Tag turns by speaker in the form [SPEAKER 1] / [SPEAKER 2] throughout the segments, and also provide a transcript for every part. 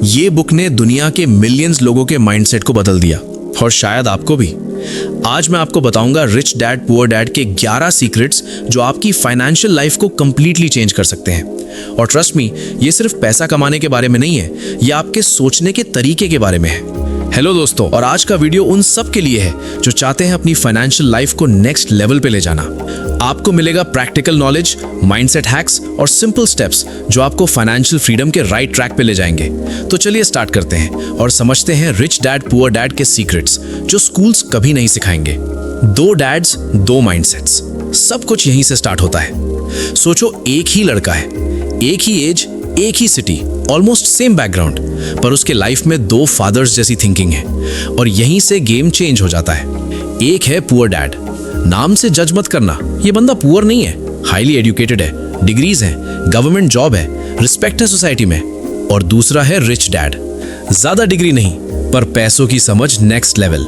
[SPEAKER 1] ये बुक ने दुनिया के मिलियंस लोगों के माइंडसेट को बदल दिया, और शायद आपको भी। आज मैं आपको बताऊंगा रिच डैड पुअर डैड के 11 सीक्रेट्स जो आपकी फाइनेंशियल लाइफ को कंप्लीटली चेंज कर सकते हैं। और ट्रस्ट मी, ये सिर्फ पैसा कमाने के बारे में नहीं है, ये आपके सोचने के तरीके के बारे में है। हेलो दोस्तों, और आज का वीडियो उन सब के लिए है जो चाहते हैं अपनी फाइनेंशियल लाइफ को नेक्स्ट लेवल पे ले जाना। आपको मिलेगा प्रैक्टिकल नॉलेज, माइंडसेट हैक्स और सिंपल स्टेप्स जो आपको फाइनेंशियल फ्रीडम के राइट ट्रैक पे ले जाएंगे। तो चलिए स्टार्ट करते हैं और समझते हैं रिच डैड पुअर डैड के सीक्रेट्स जो स्कूल्स कभी नहीं सिखाएंगे। 2 डैड्स 2 माइंडसेट्स, सब कुछ यहीं से स्टार्ट होता है। सोचो, एक ही लड़का है, एक ही एज, एक ही सिटी, ऑलमोस्ट सेम बैकग्राउंड, पर उसके लाइफ में 2 फादर्स जैसी थिंकिंग है, और यहीं से गेम चेंज हो जाता है। एक है पुअर डैड। नाम से जज मत करना, ये बंदा पुअर नहीं है, हाईली एजुकेटेड है, डिग्रीज हैं, गवर्नमेंट जॉब है, रिस्पेक्ट है सोसाइटी में। और दूसरा है रिच डैड। ज्यादा डिग्री नहीं, पर पैसों की समझ नेक्स्ट लेवल।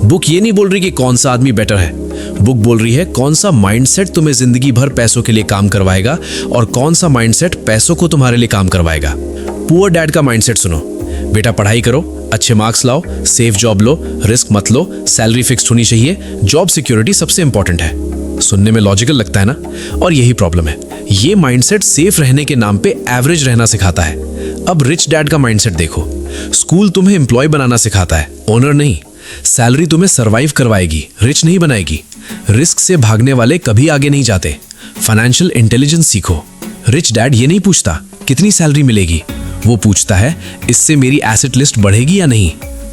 [SPEAKER 1] बुक ये नहीं बोल रही कि कौन सा आदमी बेटर है, बुक बोल रही है कौन सा माइंडसेट तुम्हें जिंदगी भर पैसों के लिए काम करवाएगा और कौन सा माइंडसेट पैसों को तुम्हारे लिए काम करवाएगा। पुअर डैड का माइंडसेट सुनो, बेटा पढ़ाई करो, अच्छे मार्क्स लाओ, सेफ जॉब लो, रिस्क मत लो, सैलरी फिक्स्ड होनी चाहिए, जॉब सिक्योरिटी सबसे इंपॉर्टेंट है। सुनने में लॉजिकल लगता है ना? और यही प्रॉब्लम है, ये माइंडसेट सेफ रहने के नाम पे एवरेज रहना सिखाता है। अब रिच डैड का माइंडसेट देखो। स्कूल तुम्हें एम्प्लॉय बनाना सिखाता है, ओनर नहीं। सैलरी तुम्हें सरवाइव करवाएगी, रिच नहीं बनाएगी। रिस्क से भागने वाले कभी आगे नहीं जाते। फाइनेंशियल इंटेलिजेंस सीखो। रिच डैड ये नहीं पूछता कितनी सैलरी मिलेगी, वो पूछता है इससे मेरी एसेट लिस्ट बढ़ेगी या नहीं।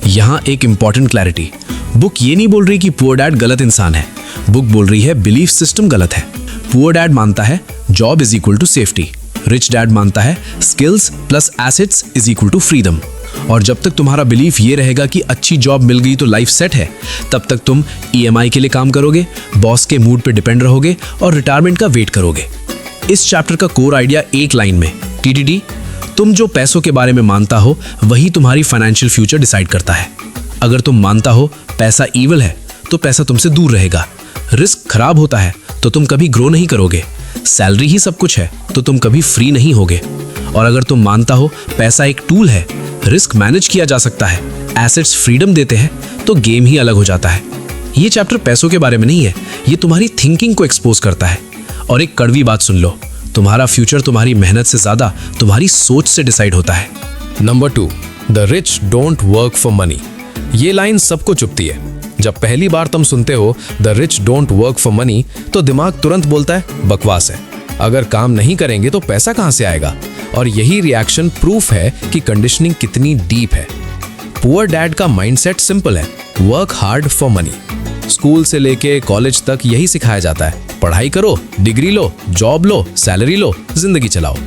[SPEAKER 1] यहाँ एक इंपॉर्टेंट क्लैरिटी, बुक ये नहीं बोल रही कि पुअर डैड गलत इंसान है, बुक बोल रही है बिलीफ सिस्टम गलत है। पुअर डैड मानता है job is equal to safety, rich dad मानता है skills plus assets is equal to freedom. और जब तक तुम्हारा बिलीफ ये रहेगा कि अच्छी जॉब मिल गई तो लाइफ सेट है, तब तक तुम EMI के लिए काम करोगे, बॉस के मूड पे डिपेंड रहोगे और रिटायरमेंट का वेट करोगे। इस चैप्टर का कोर आइडिया एक लाइन में, TTD, तुम जो पैसों के बारे में मानता हो वही तुम्हारी फाइनेंशियल फ्यूचर डिसाइड करता है। अगर तुम मानता हो पैसा ईविल है तो पैसा तुमसे दूर रहेगा। रिस्क खराब होता है तो तुम कभी ग्रो नहीं करोगे। सैलरी ही सब कुछ है तो तुम कभी फ्री नहीं होगे। और अगर तुम मानता हो पैसा एक टूल है, रिस्क मैनेज किया जा सकता है, एसेट्स फ्रीडम देते हैं, तो गेम ही अलग हो जाता है। ये चैप्टर पैसों के बारे में नहीं है, ये तुम्हारी थिंकिंग को एक्सपोज करता है। और एक कड़वी बात सुन लो, तुम्हारा फ्यूचर तुम्हारी मेहनत से ज्यादा तुम्हारी सोच से डिसाइड होता है।
[SPEAKER 2] Number 2, the rich don't work for money. ये लाइन सबको चुभती है। जब पहली बार तुम सुनते हो the rich don't work for money, तो दिमाग तुरंत बोलता है बकवास है, अगर काम नहीं करेंगे तो पैसा कहां से आएगा। और यही रिएक्शन प्रूफ है कि कंडीशनिंग कितनी डीप है। पुअर डैड का माइंडसेट सिंपल है, work hard for money. School से लेके कॉलेज तक यही सिखाया जाता है, पढ़ाई करो, डिग्री लो, जॉब लो, सैलरी लो, जिंदगी चलाओ।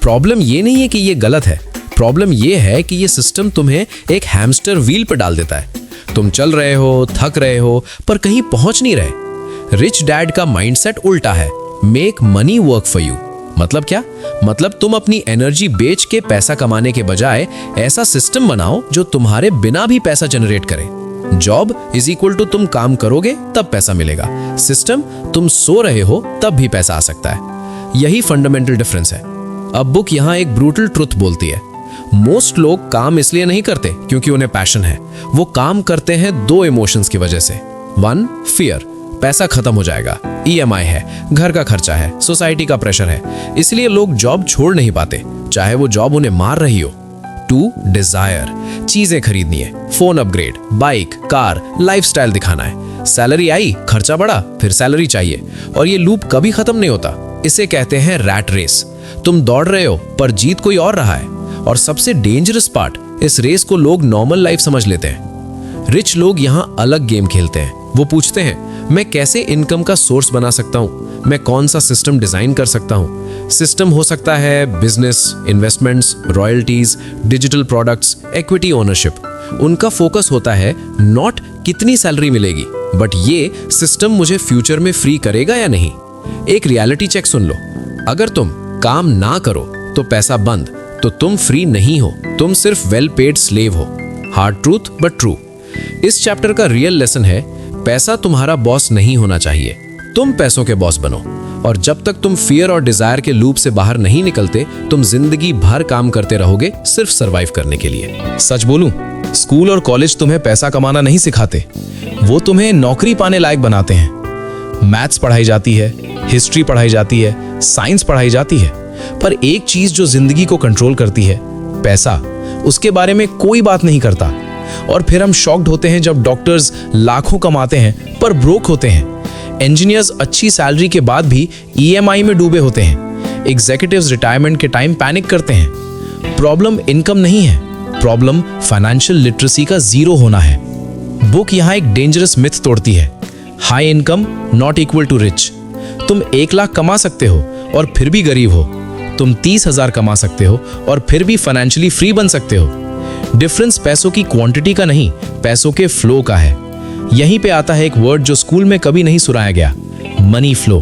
[SPEAKER 2] प्रॉब्लम ये नहीं है कि ये गलत है, प्रॉब्लम ये है कि ये सिस्टम तुम्हें एक हैमस्टर व्हील पर डाल देता है। तुम चल रहे हो, थक रहे हो, पर कहीं पहुंच नहीं रहे। रिच डैड का माइंडसेट उल्टा है, make money work for you. मतलब क्या? मतलब तुम अपनी एनर्जी बेच के पैसा कमाने के बजाय ऐसा सिस्टम बनाओ जो तुम्हारे बिना भी पैसा जनरेट करे। जॉब इज इक्वल टू तुम काम करोगे तब पैसा मिलेगा, सिस्टम तुम सो रहे हो तब भी पैसा आ सकता है। यही फंडामेंटल डिफरेंस है। अब बुक यहाँ एक ब्रूटल ट्रुथ बोलती है, मोस्ट लोग काम इसलिए नहीं करते क्योंकि उन्हें पैशन है, वो काम करते हैं 2 इमोशंस की वजह से। 1, फियर, पैसा खत्म हो जाएगा, EMI है, घर का खर्चा है, सोसाइटी का प्रेशर है, इसलिए लोग जॉब छोड़ नहीं पाते, चाहे वो जॉब उन्हें मार रही हो। 2, डिजायर, चीजें खरीदनी है, phone upgrade, bike, car, lifestyle दिखाना है। सैलरी आई, खर्चा बढ़ा, फिर सैलरी चाहिए, और ये लूप कभी खत्म नहीं होता। इसे कहते हैं रैट रेस। तुम दौड़ रहे हो पर जीत कोई और रहा है। और सबसे डेंजरस पार्ट, इस रेस को लोग नॉर्मल लाइफ समझ लेते हैं। रिच लोग यहाँ अलग गेम खेलते हैं। वो पूछते हैं मैं कैसे इनकम का सोर्स बना सकता हूँ, मैं कौन सा सिस्टम डिजाइन कर सकता हूँ। सिस्टम हो सकता है business, investments, royalties, digital products, equity ownership. उनका फोकस होता है नॉट कितनी सैलरी मिलेगी, बट ये सिस्टम मुझे फ्यूचर में फ्री करेगा या नहीं। एक रियलिटी चेक सुन लो, अगर तुम काम ना करो तो पैसा बंद, तो तुम फ्री नहीं हो, तुम सिर्फ वेल पेड स्लेव हो। Hard truth but true. इस चैप्टर का रियल लेसन है पैसा तुम्हारा बॉस नहीं होना चाहिए, तुम पैसों के बॉस बनो। और जब तक तुम फियर और डिजायर के लूप से बाहर नहीं निकलते, तुम जिंदगी भर काम करते रहोगे सिर्फ सरवाइव करने के लिए। सच बोलूं, स्कूल और कॉलेज तुम्हें पैसा कमाना नहीं सिखाते, वो तुम्हें नौकरी पाने लायक बनाते हैं। मैथ्स पढ़ाई जाती है, हिस्ट्री पढ़ाई जाती है, साइंस पढ़ाई जाती है, पर एक चीज जो जिंदगी को कंट्रोल करती है, पैसा, उसके बारे में कोई बात नहीं करता। और फिर हम शॉक्ड होते हैं जब डॉक्टर्स लाखों कमाते हैं पर ब्रोक होते हैं। इंजीनियर्स अच्छी सैलरी के बाद भी ईएमआई में डूबे होते हैं। एग्जीक्यूटिव्स रिटायरमेंट के टाइम पैनिक करते हैं। प्रॉब्लम इनकम नहीं है, प्रॉब्लम फाइनेंशियल लिटरेसी का जीरो होना है। बुक यहां एक डेंजरस मिथ तोड़ती है। High income not equal to rich. तुम 1 लाख कमा सकते हो और फिर भी गरीब हो। तुम 30,000 कमा सकते हो और फिर भी फाइनेंशियली फ्री बन सकते हो। डिफरेंस पैसों की क्वांटिटी का नहीं, पैसों के फ्लो का है। यहीं पे आता है एक वर्ड जो स्कूल में कभी नहीं सुनाया गया, मनी फ्लो।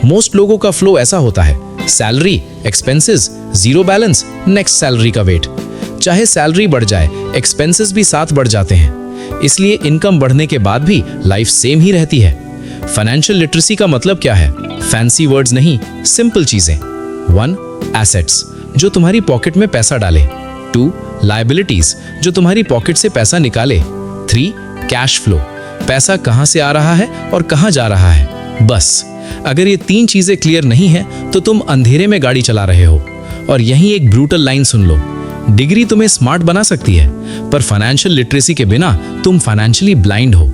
[SPEAKER 2] मोस्ट लोगों का फ्लो ऐसा होता है, salary, expenses, zero balance, next salary का वेट। चाहे सैलरी बढ़ जाए, एक्सपेंसेस भी साथ बढ़ जाते हैं। इसलिए इनकम बढ़ने के बाद भी लाइफ सेम ही रहती है। फाइनेंशियल लिटरेसी का मतलब क्या है? फैंसी वर्ड्स नहीं, सिंपल चीजें। 1. एसेट्स, जो तुम्हारी पॉकेट में पैसा डाले। 2. लायबिलिटीज, जो तुम्हारी पॉकेट से पैसा निकाले। 3. कैश फ्लो, पैसा कहां से आ रहा है और कहां जा रहा है। बस अगर ये 3 चीजें क्लियर नहीं है तो तुम अंधेरे में गाड़ी चला रहे हो। और यहीं एक ब्रूटल लाइन सुन लो, डिग्री तुम्हें स्मार्ट बना सकती है, पर फाइनेंशियल लिटरेसी के बिना तुम फाइनेंशियली ब्लाइंड हो।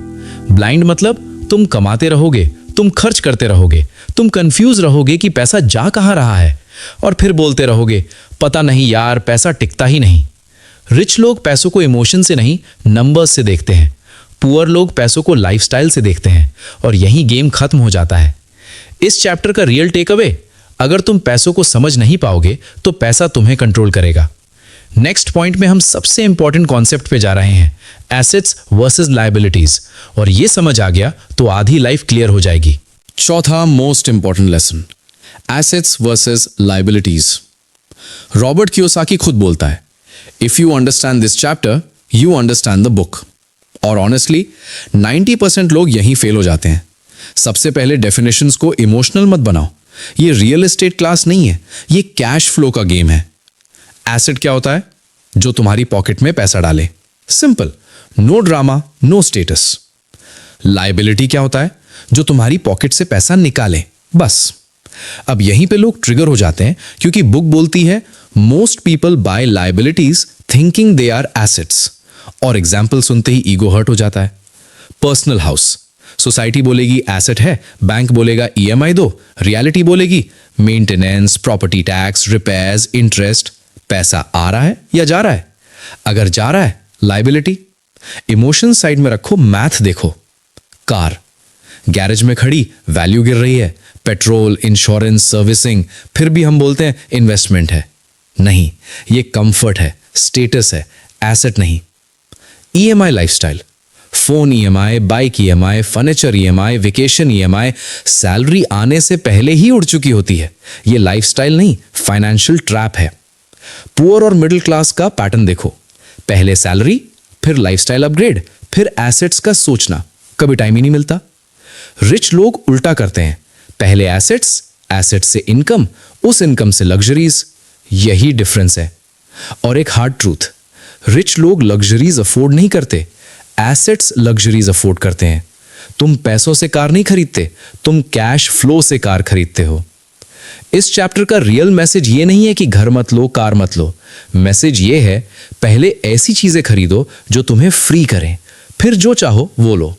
[SPEAKER 2] ब्लाइंड मतलब तुम कमाते रहोगे, तुम खर्च करते रहोगे, तुम कंफ्यूज रहोगे कि पैसा जा कहां रहा है, और फिर बोलते रहोगे पता नहीं यार, पैसा टिकता ही नहीं। रिच लोग पैसों को इमोशन से नहीं, नंबर्स से देखते हैं। पुअर लोग पैसों को लाइफस्टाइल से देखते हैं, और यही गेम खत्म हो जाता है। इस चैप्टर का रियल टेक अवे, अगर तुम पैसों को समझ नहीं पाओगे तो पैसा तुम्हें कंट्रोल करेगा। नेक्स्ट पॉइंट में हम सबसे इंपॉर्टेंट कॉन्सेप्ट पे जा रहे हैं, एसेट्स वर्सेस लायबिलिटीज, और ये समझ आ गया तो आधी लाइफ क्लियर हो जाएगी।
[SPEAKER 1] चौथा most important lesson, assets versus liabilities. Robert Kiyosaki खुद बोलता है, if you understand this chapter you understand the book. और ऑनेस्टली 90% लोग यहीं फेल हो जाते हैं। सबसे पहले डेफिनेशंस को इमोशनल मत बनाओ, ये रियल एस्टेट क्लास नहीं है, ये कैश फ्लो का गेम है। एसेट क्या होता है? जो तुम्हारी पॉकेट में पैसा डाले, simple, no drama, no status. Liability क्या होता है? जो तुम्हारी पॉकेट से पैसा निकाले, बस। अब यहीं पे लोग ट्रिगर हो जाते हैं, क्योंकि बुक बोलती है most people buy liabilities thinking they are assets, और एग्जाम्पल सुनते ही ईगो हर्ट हो जाता है। पर्सनल हाउस, सोसाइटी बोलेगी एसेट है, बैंक बोलेगा ईएमआई दो, रियलिटी बोलेगी maintenance, property tax, repairs, interest. पैसा आ रहा है या जा रहा है? अगर जा रहा है, लायबिलिटी। इमोशन साइड में रखो, मैथ देखो। कार, गैरेज में खड़ी, वैल्यू गिर रही है, पेट्रोल, इंश्योरेंस, सर्विसिंग, फिर भी हम बोलते हैं इन्वेस्टमेंट है। नहीं, ये कंफर्ट है, स्टेटस है, एसेट नहीं। EMI lifestyle, phone EMI, bike EMI, furniture EMI, vacation EMI, salary आने से पहले ही उड़ चुकी होती है। ये लाइफस्टाइल नहीं, फाइनेंशियल ट्रैप है। पुअर और मिडिल क्लास का पैटर्न देखो, पहले सैलरी, फिर लाइफस्टाइल अपग्रेड, फिर एसेट्स का सोचना, कभी टाइम ही नहीं मिलता। रिच लोग उल्टा करते हैं, पहले एसेट्स, एसेट्स से इनकम, उस इनकम से लग्जरीज। यही डिफरेंस है। और एक हार्ड ट्रूथ, रिच लोग लग्जरीज अफोर्ड नहीं करते, एसेट्स लग्जरीज अफोर्ड करते हैं। तुम पैसों से कार नहीं खरीदते, तुम कैश फ्लो से कार खरीदते हो। इस चैप्टर का रियल मैसेज ये नहीं है कि घर मत लो, कार मत लो। मैसेज ये है, पहले ऐसी चीजें खरीदो जो तुम्हें फ्री करें, फिर जो चाहो वो लो।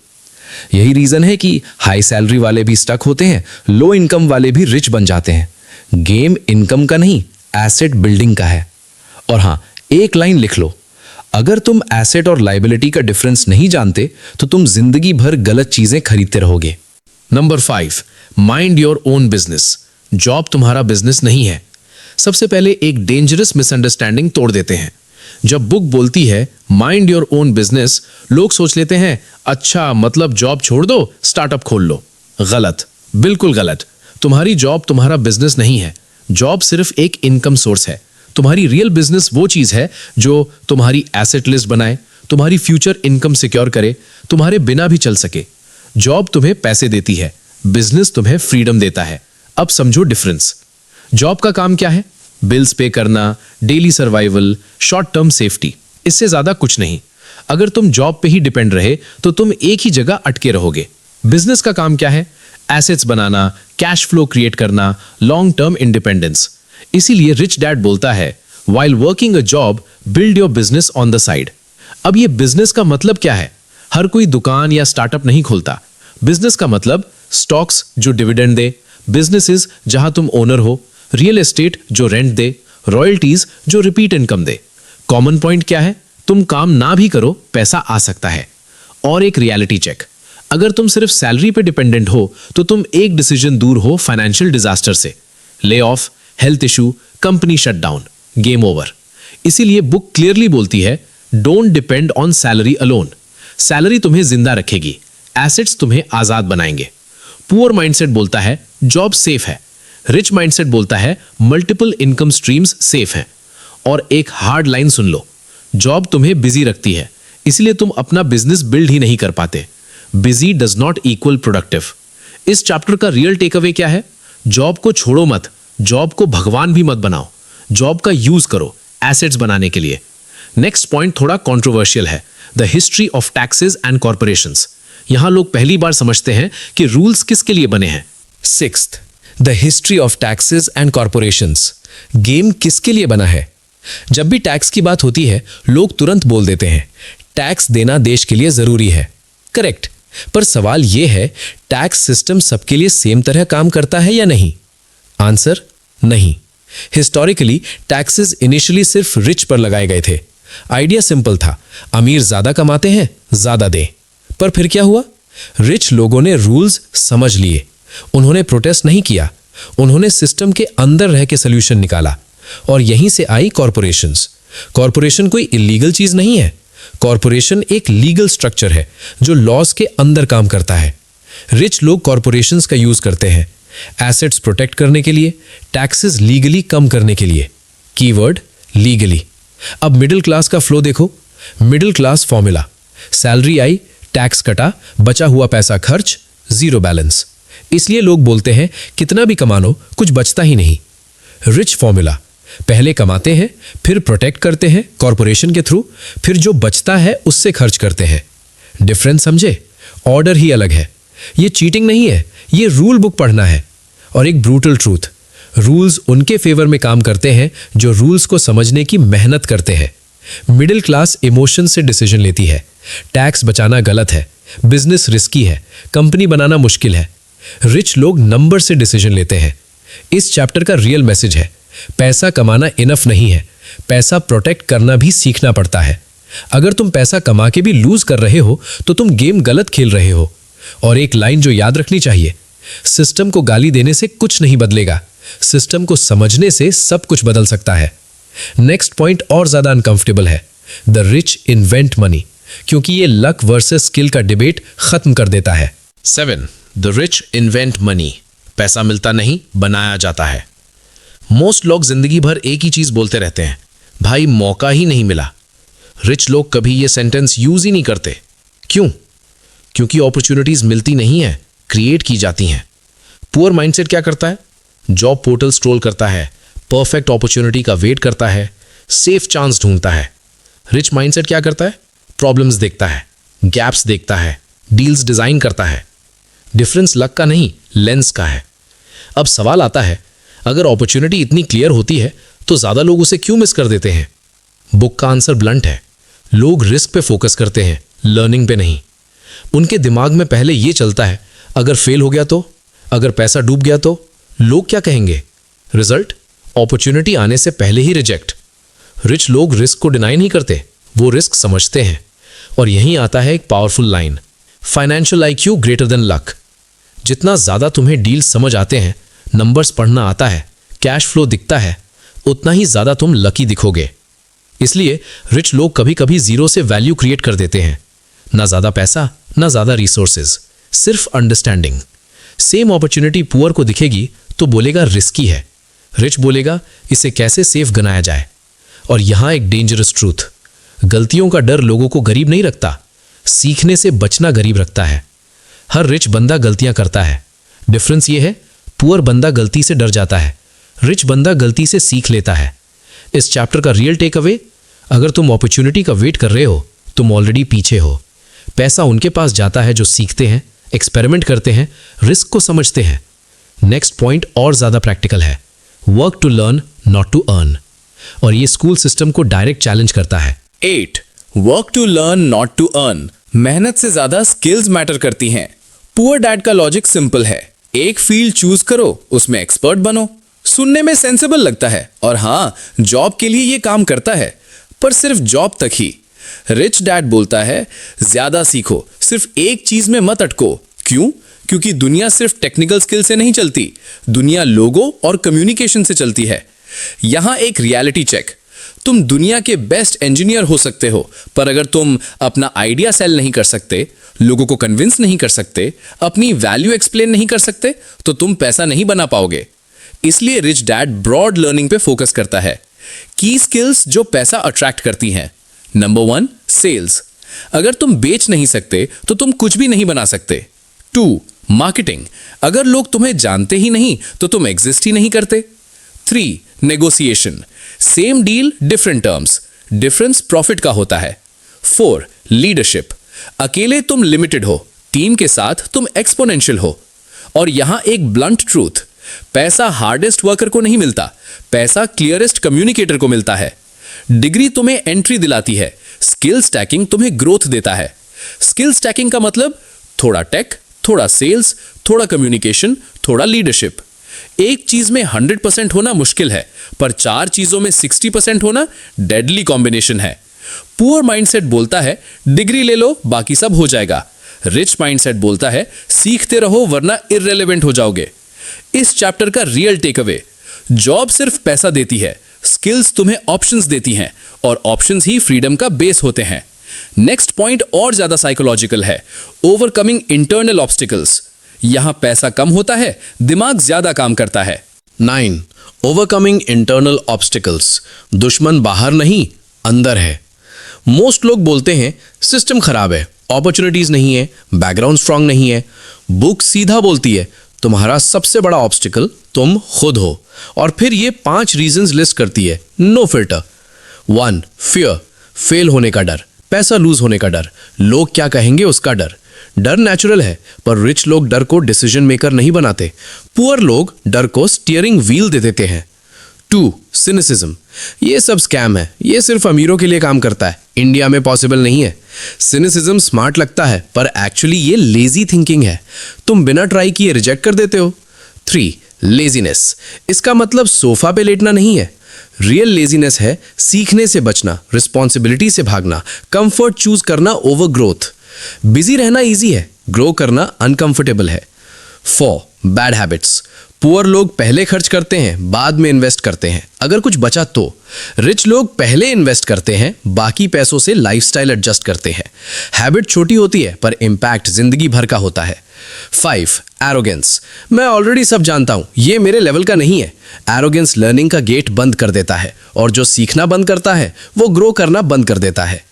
[SPEAKER 1] यही रीजन है कि हाई सैलरी वाले भी स्टक होते हैं, लो इनकम वाले भी रिच बन जाते हैं। गेम इनकम का नहीं, एसेट बिल्डिंग का है। और हां, एक लाइन लिख लो, अगर तुम एसेट और लायबिलिटी का डिफरेंस नहीं जानते तो तुम जिंदगी भर गलत चीजें खरीदते रहोगे।
[SPEAKER 2] Number 5, mind your own business. Job तुम्हारा बिजनेस नहीं है। सबसे पहले एक डेंजरस मिसअंडरस्टैंडिंग तोड़ देते हैं। जब बुक बोलती है माइंड योर ओन बिजनेस, लोग सोच लेते हैं अच्छा मतलब जॉब छोड़ दो, स्टार्टअप खोल लो। गलत, बिल्कुल गलत। तुम्हारी जॉब तुम्हारा बिजनेस नहीं है। जॉब सिर्फ एक इनकम सोर्स है। तुम्हारी रियल बिजनेस वो चीज है जो तुम्हारी एसेट लिस्ट बनाए, तुम्हारी फ्यूचर इनकम सिक्योर करे, तुम्हारे बिना भी चल सके। जॉब तुम्हें पैसे देती है, बिजनेस तुम्हें फ्रीडम देता है।
[SPEAKER 1] अब समझो डिफरेंस। जॉब का काम क्या है? बिल्स पे करना, daily survival, short term safety, इससे ज्यादा कुछ नहीं। अगर तुम जॉब पे ही डिपेंड रहे तो तुम एक ही जगह अटके रहोगे। बिजनेस का काम क्या है? एसेट्स बनाना, कैश फ्लो क्रिएट करना, लॉन्ग टर्म इंडिपेंडेंस। इसीलिए रिच डैड बोलता है, while working a job build your business on the side. अब ये बिजनेस का मतलब क्या है? हर कोई दुकान या स्टार्टअप नहीं खोलता। बिजनेस का मतलब स्टॉक्स जो डिविडेंड दे, बिजनेसेस जहां तुम ओनर हो, रियल एस्टेट जो रेंट दे, रॉयल्टीज जो रिपीट इनकम दे। कॉमन पॉइंट क्या है? तुम काम ना भी करो, पैसा आ सकता है। और एक रियलिटी चेक, अगर तुम सिर्फ सैलरी पे डिपेंडेंट हो तो तुम एक डिसीजन दूर हो फाइनेंशियल डिजास्टर से। Lay off, health issue, company shut down, game over. इसीलिए बुक क्लियरली बोलती है, don't depend on salary alone. Salary तुम्हें जिंदा रखेगी, एसेट्स तुम्हें आजाद बनाएंगे। पुअर माइंडसेट बोलता है जॉब सेफ है, रिच माइंडसेट बोलता है मल्टीपल इनकम स्ट्रीम्स सेफ हैं। और एक हार्ड लाइन सुन लो, जॉब तुम्हें बिजी रखती है, इसलिए तुम अपना बिजनेस बिल्ड ही नहीं कर पाते। Busy does not equal productive. इस चैप्टर का रियल टेक अवे क्या है? जॉब को छोड़ो मत, जॉब को भगवान भी मत बनाओ। जॉब का यूज करो एसेट्स बनाने के लिए। नेक्स्ट पॉइंट थोड़ा कंट्रोवर्शियल है, the history of taxes and corporations. यहां लोग पहली बार समझते हैं कि रूल्स किसके लिए बने हैं।
[SPEAKER 2] Sixth, the history of taxes and corporations. Game किसके लिए बना है? जब भी टैक्स की बात होती है लोग तुरंत बोल देते हैं टैक्स देना देश के लिए जरूरी है। करेक्ट, पर सवाल यह है टैक्स सिस्टम सबके लिए सेम तरह काम करता है या नहीं? आंसर नहीं। हिस्टोरिकली टैक्सेस इनिशियली सिर्फ रिच पर लगाए गए थे। आइडिया सिंपल था, अमीर ज्यादा कमाते हैं, ज्यादा दें। पर फिर क्या हुआ? रिच लोगों ने रूल्स समझ लिए, उन्होंने प्रोटेस्ट नहीं किया, उन्होंने सिस्टम के अंदर रह के सोल्यूशन निकाला। और यहीं से आई कॉर्पोरेशंस। कॉर्पोरेशन कोई इलीगल चीज नहीं है, कॉर्पोरेशन एक लीगल स्ट्रक्चर है जो लॉज के अंदर काम करता है। रिच लोग कॉर्पोरेशंस का यूज करते हैं एसेट्स प्रोटेक्ट करने के लिए, टैक्सेस लीगली कम करने के लिए। Keyword legally. अब मिडिल क्लास का फ्लो देखो, मिडिल क्लास फॉर्मूला, सैलरी आई, टैक्स कटा, बचा हुआ पैसा खर्च, जीरो बैलेंस। इसलिए लोग बोलते हैं कितना भी कमा लो कुछ बचता ही नहीं। रिच फॉर्मूला, पहले कमाते हैं, फिर प्रोटेक्ट करते हैं कॉर्पोरेशन के थ्रू, फिर जो बचता है उससे खर्च करते हैं। डिफरेंस समझे? ऑर्डर ही अलग है। ये चीटिंग नहीं है, ये रूल बुक पढ़ना है। और एक ब्रूटल ट्रूथ, रूल्स उनके फेवर में काम करते हैं जो रूल्स को समझने की मेहनत करते हैं। मिडिल क्लास इमोशन से डिसीजन लेती है, टैक्स बचाना गलत है, बिजनेस रिस्की है, कंपनी बनाना मुश्किल है। रिच लोग नंबर से डिसीजन लेते हैं। इस चैप्टर का रियल मैसेज है, पैसा कमाना इनफ नहीं है, पैसा प्रोटेक्ट करना भी सीखना पड़ता है। अगर तुम पैसा कमा के भी लूज कर रहे हो तो तुम गेम गलत खेल रहे हो। और एक लाइन जो याद रखनी चाहिए, सिस्टम को गाली देने से कुछ नहीं बदलेगा, सिस्टम को समझने से सब कुछ बदल सकता है। नेक्स्ट पॉइंट और ज्यादा अनकंफर्टेबल है, द रिच इन्वेंट मनी, क्योंकि ये लक वर्सेस स्किल का डिबेट खत्म कर देता है।
[SPEAKER 1] 7. The rich invent money. पैसा मिलता नहीं, बनाया जाता है। मोस्ट लोग जिंदगी भर एक ही चीज बोलते रहते हैं, भाई मौका ही नहीं मिला। रिच लोग कभी ये सेंटेंस यूज ही नहीं करते। क्यों? क्योंकि अपॉर्चुनिटीज मिलती नहीं है, क्रिएट की जाती हैं। पुअर माइंडसेट क्या करता है? जॉब पोर्टल स्क्रॉल करता है, परफेक्ट अपॉर्चुनिटी का वेट करता है, सेफ चांस ढूंढता है। रिच माइंडसेट क्या करता है? प्रॉब्लम्स देखता है, गैप्स देखता है, डील्स डिजाइन करता है। डिफरेंस लक का नहीं, लेंस का है। अब सवाल आता है, अगर अपॉर्चुनिटी इतनी क्लियर होती है तो ज्यादा लोग उसे क्यों मिस कर देते हैं? बुक का आंसर ब्लंट है, लोग रिस्क पे फोकस करते हैं, लर्निंग पे नहीं। उनके दिमाग में पहले ये चलता है, अगर फेल हो गया तो, अगर पैसा डूब गया तो लोग क्या कहेंगे? रिजल्ट, अपॉर्चुनिटी आने से पहले ही रिजेक्ट। रिच लोग रिस्क को डिनाई नहीं करते, वो रिस्क समझते हैं। और यहीं आता है एक powerful line, financial IQ greater than luck. जितना ज्यादा तुम्हें डील समझ आते हैं, नंबर्स पढ़ना आता है, कैश फ्लो दिखता है, उतना ही ज्यादा तुम लकी दिखोगे। इसलिए रिच लोग कभी कभी जीरो से वैल्यू क्रिएट कर देते हैं। ना ज्यादा पैसा, ना ज्यादा रिसोर्सेज, सिर्फ अंडरस्टैंडिंग। सेम अपॉर्चुनिटी पुअर को दिखेगी तो बोलेगा रिस्की है, रिच बोलेगा इसे कैसे सेफ बनाया जाए। और यहां एक डेंजरस ट्रूथ, गलतियों का डर लोगों को गरीब नहीं रखता, सीखने से बचना गरीब रखता है। हर रिच बंदा गलतियां करता है, डिफरेंस ये है
[SPEAKER 2] पुअर बंदा गलती से डर जाता है, रिच बंदा गलती से सीख लेता है। इस चैप्टर का रियल टेक अवे, अगर तुम अपॉर्चुनिटी का वेट कर रहे हो, तुम ऑलरेडी पीछे हो। पैसा उनके पास जाता है जो सीखते हैं, एक्सपेरिमेंट करते हैं, रिस्क को समझते हैं। नेक्स्ट पॉइंट और ज्यादा प्रैक्टिकल है, work to learn not to earn, और ये स्कूल सिस्टम को डायरेक्ट चैलेंज करता है।
[SPEAKER 3] 8. Work to learn not to earn. मेहनत से ज्यादा स्किल्स मैटर करती हैं। पुअर डैड का लॉजिक सिंपल है, एक फील्ड चूज करो, उसमें एक्सपर्ट बनो। सुनने में सेंसिबल लगता है, और हाँ, जॉब के लिए ये काम करता है, पर सिर्फ जॉब तक ही। रिच डैड बोलता है, ज्यादा सीखो, सिर्फ एक चीज में मत अटको। क्यों? क्योंकि दुनिया सिर्फ टेक्निकल स्किल से नहीं चलती, दुनिया लोगों और कम्युनिकेशन से चलती है। यहां एक रियलिटी चेक, तुम दुनिया के बेस्ट इंजीनियर हो सकते हो, पर अगर तुम अपना आइडिया सेल नहीं कर सकते, लोगों को कन्विंस नहीं कर सकते, अपनी वैल्यू एक्सप्लेन नहीं कर सकते, तो तुम पैसा नहीं बना पाओगे। इसलिए रिच डैड ब्रॉड लर्निंग पे फोकस करता है। की स्किल्स जो पैसा अट्रैक्ट करती हैं। Number 1, sales. अगर तुम बेच नहीं सकते तो तुम कुछ भी नहीं बना सकते। 2, मार्केटिंग। अगर लोग तुम्हें जानते ही नहीं तो तुम एग्जिस्ट ही नहीं करते। 3, negotiation. Same deal different terms, difference profit का होता है। 4, लीडरशिप। अकेले तुम लिमिटेड हो, टीम के साथ तुम एक्सपोनेंशियल हो। और यहां एक ब्लंट ट्रूथ, पैसा हार्डेस्ट वर्कर को नहीं मिलता, पैसा क्लियरेस्ट कम्युनिकेटर को मिलता है। डिग्री तुम्हें एंट्री दिलाती है, स्किल स्टैकिंग तुम्हें ग्रोथ देता है। स्किल स्टैकिंग का मतलब थोड़ा टेक, थोड़ा सेल्स, थोड़ा कम्युनिकेशन, थोड़ा लीडरशिप। एक चीज में 100% होना मुश्किल है, पर 4 चीजों में 60% होना डेडली कॉम्बिनेशन है। पुअर माइंडसेट बोलता है, डिग्री ले लो, बाकी सब हो जाएगा। रिच माइंडसेट बोलता है, सीखते रहो वरना इररिलेवेंट हो जाओगे। इस चैप्टर का रियल टेक अवे, जॉब सिर्फ पैसा देती है, स्किल्स तुम्हें ऑप्शंस देती हैं, और ऑप्शंस ही फ्रीडम का बेस होते हैं। नेक्स्ट पॉइंट और ज्यादा साइकोलॉजिकल है, ओवरकमिंग इंटरनल ऑब्स्टिकल्स। यहां पैसा कम होता है, दिमाग ज्यादा काम करता है।
[SPEAKER 1] 9. Overcoming internal obstacles. दुश्मन बाहर नहीं, अंदर है। मोस्ट लोग बोलते हैं सिस्टम खराब है, अपॉर्चुनिटीज नहीं है, बैकग्राउंड स्ट्रांग नहीं है। बुक सीधा बोलती है, तुम्हारा सबसे बड़ा ऑब्स्टिकल तुम खुद हो। और फिर ये 5 रीजंस लिस्ट करती है, नो फिल्टर। 1, फियर, फेल होने का डर, पैसा लूज होने का डर, लोग क्या कहेंगे उसका डर। डर नेचुरल है, पर रिच लोग डर को डिसीजन मेकर नहीं बनाते, पुअर लोग डर को स्टीयरिंग व्हील दे देते हैं। 2, सिनिसिज्म। ये सब स्कैम है, ये सिर्फ अमीरों के लिए काम करता है, इंडिया में पॉसिबल नहीं है। सिनिसिज्म स्मार्ट लगता है, पर एक्चुअली ये लेजी थिंकिंग है, तुम बिना ट्राई किए रिजेक्ट कर देते हो। 3, लेजीनेस। इसका मतलब सोफा पे लेटना नहीं है, रियल लेजीनेस है सीखने से बचना, रिस्पॉन्सिबिलिटी से भागना, कंफर्ट चूज करना ओवर ग्रोथ। बिजी रहना इजी है, ग्रो करना अनकंफर्टेबल है। 4, बैड हैबिट्स। पुअर लोग पहले खर्च करते हैं, बाद में इन्वेस्ट करते हैं, अगर कुछ बचा तो। रिच लोग पहले इन्वेस्ट करते हैं, बाकी पैसों से लाइफस्टाइल एडजस्ट करते हैं। हैबिट छोटी होती है, पर इम्पैक्ट जिंदगी भर का होता है। 5, एरोगेंस। मैं ऑलरेडी सब जानता हूं, ये मेरे लेवल का नहीं है। एरोगेंस लर्निंग का गेट बंद कर देता है, और जो सीखना बंद करता है वो ग्रो करना बंद कर देता है।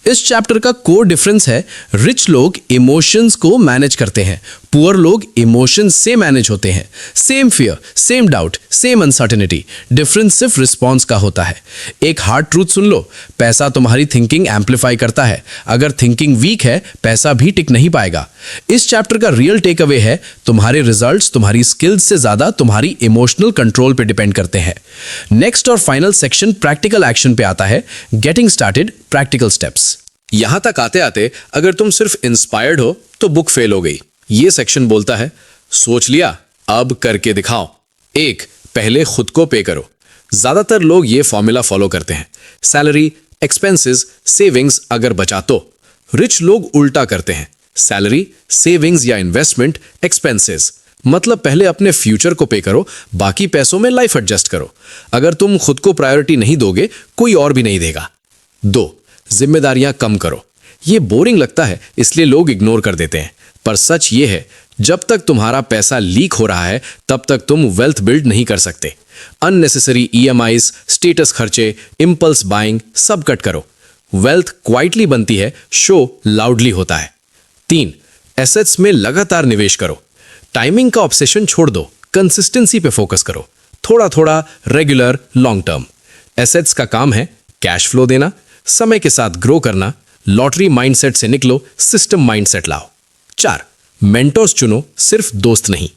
[SPEAKER 1] इस चैप्टर का कोर डिफरेंस है, रिच लोग इमोशंस को मैनेज करते हैं, पुअर लोग इमोशंस से मैनेज होते हैं। Same fear, same doubt, same uncertainty, difference सिर्फ रिस्पॉन्स का होता है। एक हार्ड ट्रूथ सुन लो, पैसा तुम्हारी थिंकिंग एम्पलीफाई करता है, अगर थिंकिंग वीक है पैसा भी टिक नहीं पाएगा। इस चैप्टर का रियल टेक अवे है, तुम्हारे रिजल्ट्स तुम्हारी स्किल्स से ज्यादा तुम्हारी इमोशनल कंट्रोल पे डिपेंड करते हैं। नेक्स्ट और फाइनल सेक्शन प्रैक्टिकल एक्शन पे आता है, गेटिंग स्टार्टेड, प्रैक्टिकल स्टेप्स। यहां तक आते आते अगर तुम सिर्फ इंस्पायर्ड हो तो बुक फेल हो गई। ये सेक्शन बोलता है, सोच लिया, अब करके दिखाओ। 1, पहले खुद को पे करो। ज्यादातर लोग ये फॉर्मूला फॉलो करते हैं, सैलरी, एक्सपेंसेस, सेविंग्स अगर बचा तो। रिच लोग उल्टा करते हैं, सैलरी, सेविंग्स या इन्वेस्टमेंट, एक्सपेंसेस। मतलब पहले अपने फ्यूचर को पे करो, बाकी पैसों में लाइफ एडजस्ट करो। अगर तुम खुद को प्रायोरिटी नहीं दोगे, कोई और भी नहीं देगा। 2, जिम्मेदारियां कम करो। ये बोरिंग लगता है इसलिए लोग इग्नोर कर देते हैं, पर सच ये है, जब तक तुम्हारा पैसा लीक हो रहा है तब तक तुम वेल्थ बिल्ड नहीं कर सकते। अननेसेसरी EMIs, स्टेटस खर्चे, इंपल्स बाइंग सब कट करो। वेल्थ क्वाइटली बनती है, शो लाउडली होता है। 3, एसेट्स में लगातार निवेश करो। टाइमिंग का ऑब्सेशन छोड़ दो,
[SPEAKER 2] कंसिस्टेंसी पे फोकस करो, थोड़ा थोड़ा, रेगुलर, लॉन्ग टर्म। एसेट्स का काम है कैश फ्लो देना, समय के साथ ग्रो करना। लॉटरी माइंडसेट से निकलो, सिस्टम माइंडसेट लाओ। 4, मेंटोर्स चुनो, सिर्फ दोस्त नहीं।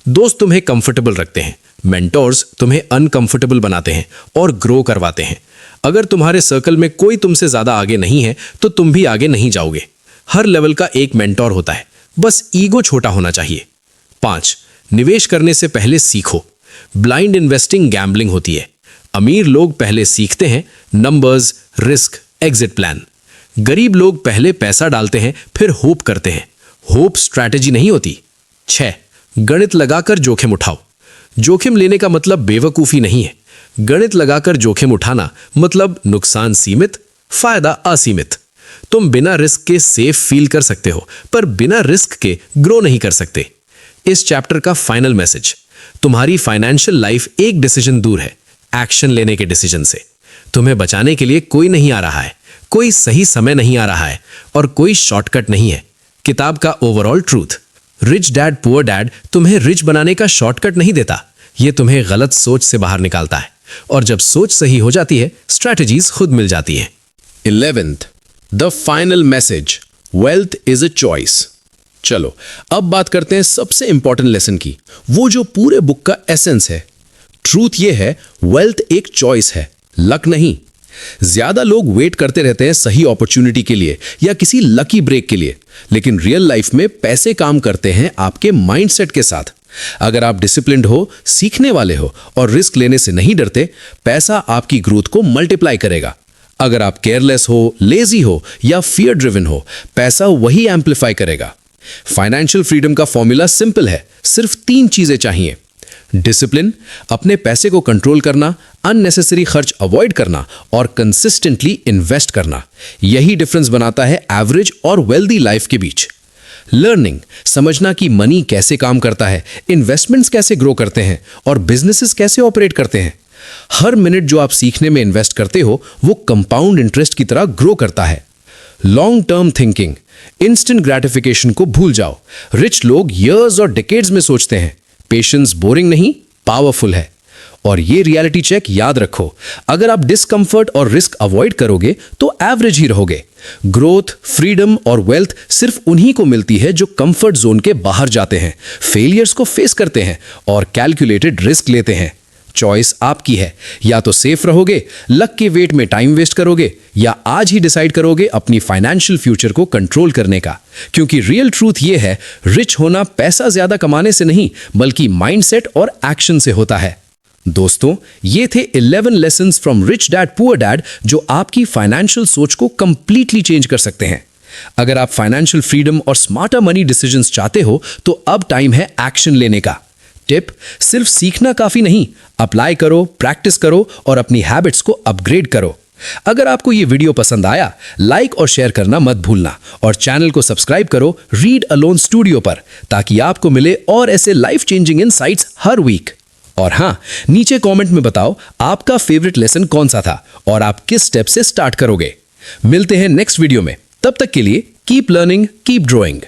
[SPEAKER 2] दोस्त तुम्हें कंफर्टेबल रखते हैं, मेंटोर्स तुम्हें अनकंफर्टेबल बनाते हैं और ग्रो करवाते हैं। अगर तुम्हारे सर्कल में कोई तुमसे ज्यादा आगे नहीं है तो तुम भी आगे नहीं जाओगे। हर लेवल का एक मेंटोर होता है, बस ईगो छोटा होना चाहिए। 5, निवेश करने से पहले सीखो। ब्लाइंड इन्वेस्टिंग गैम्बलिंग होती है। अमीर लोग पहले सीखते हैं नंबर्स, रिस्क, एग्जिट प्लान। गरीब लोग पहले पैसा डालते हैं, फिर होप करते हैं। होप स्ट्रैटेजी नहीं होती। 6, गणित लगाकर जोखिम उठाओ। जोखिम लेने का मतलब बेवकूफी नहीं है। गणित लगाकर जोखिम उठाना मतलब नुकसान सीमित, फायदा असीमित। तुम बिना रिस्क के सेफ फील कर सकते हो, पर बिना रिस्क के ग्रो नहीं कर सकते। इस चैप्टर का फाइनल मैसेज, तुम्हारी फाइनेंशियल लाइफ एक डिसीजन दूर है, एक्शन लेने के डिसीजन से। तुम्हें बचाने के लिए कोई नहीं आ रहा है, कोई सही समय नहीं आ रहा है और कोई शॉर्टकट नहीं है। किताब का overall truth, rich dad poor dad तुम्हें रिच बनाने का शॉर्टकट नहीं देता, ये तुम्हें गलत सोच से बाहर निकालता है। और जब सोच सही हो जाती है, स्ट्रैटेजीज खुद मिल जाती है। 11th, the final message, wealth is a choice. चलो अब बात करते हैं सबसे इंपॉर्टेंट लेसन की, वो जो पूरे बुक का एसेंस है। ट्रूथ ये है, वेल्थ एक चॉइस है, लक नहीं। ज्यादा लोग वेट करते रहते हैं सही अपॉर्चुनिटी के लिए या किसी लकी ब्रेक के लिए, लेकिन रियल लाइफ में पैसे काम करते हैं आपके माइंडसेट के साथ। अगर आप डिसिप्लिन्ड हो, सीखने वाले हो और रिस्क लेने से नहीं डरते, पैसा आपकी ग्रोथ को मल्टीप्लाई करेगा। अगर आप केयरलेस हो, लेजी हो या फियर ड्रिवन हो, पैसा वही एम्पलीफाई करेगा। फाइनेंशियल फ्रीडम का फॉर्मूला सिंपल है, सिर्फ 3 चीजें चाहिए। डिसिप्लिन, अपने पैसे को कंट्रोल करना, अननेसेसरी खर्च अवॉइड करना और कंसिस्टेंटली इन्वेस्ट करना। यही डिफरेंस बनाता है एवरेज और वेल्दी लाइफ के बीच। लर्निंग, समझना कि मनी कैसे काम करता है, इन्वेस्टमेंट्स कैसे ग्रो करते हैं और बिजनेसेस कैसे ऑपरेट करते हैं। हर मिनट जो आप सीखने में इन्वेस्ट करते हो, वो कंपाउंड इंटरेस्ट की तरह ग्रो करता है। Long term thinking, instant gratification को भूल जाओ। रिच लोग इयर्स और डिकेड्स में सोचते हैं। पेशेंस बोरिंग नहीं, पावरफुल है। और ये रियलिटी चेक याद रखो, अगर आप डिस्कंफर्ट और रिस्क अवॉइड करोगे तो एवरेज ही रहोगे। ग्रोथ, फ्रीडम और वेल्थ सिर्फ उन्हीं को मिलती है जो कंफर्ट जोन के बाहर जाते हैं, फेलियर्स को फेस करते हैं और कैलकुलेटेड रिस्क लेते हैं। चॉइस आपकी है, या तो सेफ रहोगे, लक के वेट में टाइम वेस्ट करोगे, या आज ही डिसाइड करोगे अपनी फाइनेंशियल फ्यूचर को कंट्रोल करने का। क्योंकि रियल ट्रूथ ये है, रिच होना पैसा ज्यादा कमाने से नहीं, बल्कि माइंडसेट और एक्शन से होता है। दोस्तों, ये थे 11 lessons from rich dad poor dad जो आपकी फाइनेंशियल सोच को कंप्लीटली चेंज कर सकते हैं। अगर आप फाइनेंशियल फ्रीडम और स्मार्टर मनी डिसीजंस चाहते हो तो अब टाइम है एक्शन लेने का। टिप, सिर्फ सीखना काफी नहीं, अप्लाई करो, प्रैक्टिस करो और अपनी हैबिट्स को अपग्रेड करो। अगर आपको ये वीडियो पसंद आया, लाइक और शेयर करना मत भूलना और चैनल को सब्सक्राइब करो रीड अलोन स्टूडियो पर, ताकि आपको मिले और ऐसे लाइफ चेंजिंग इनसाइट्स हर वीक। और हाँ, नीचे कमेंट में बताओ आपका फेवरेट लेसन कौन सा था और आप किस स्टेप से स्टार्ट करोगे। मिलते हैं नेक्स्ट वीडियो में, तब तक के लिए कीप लर्निंग, कीप ग्रोइंग।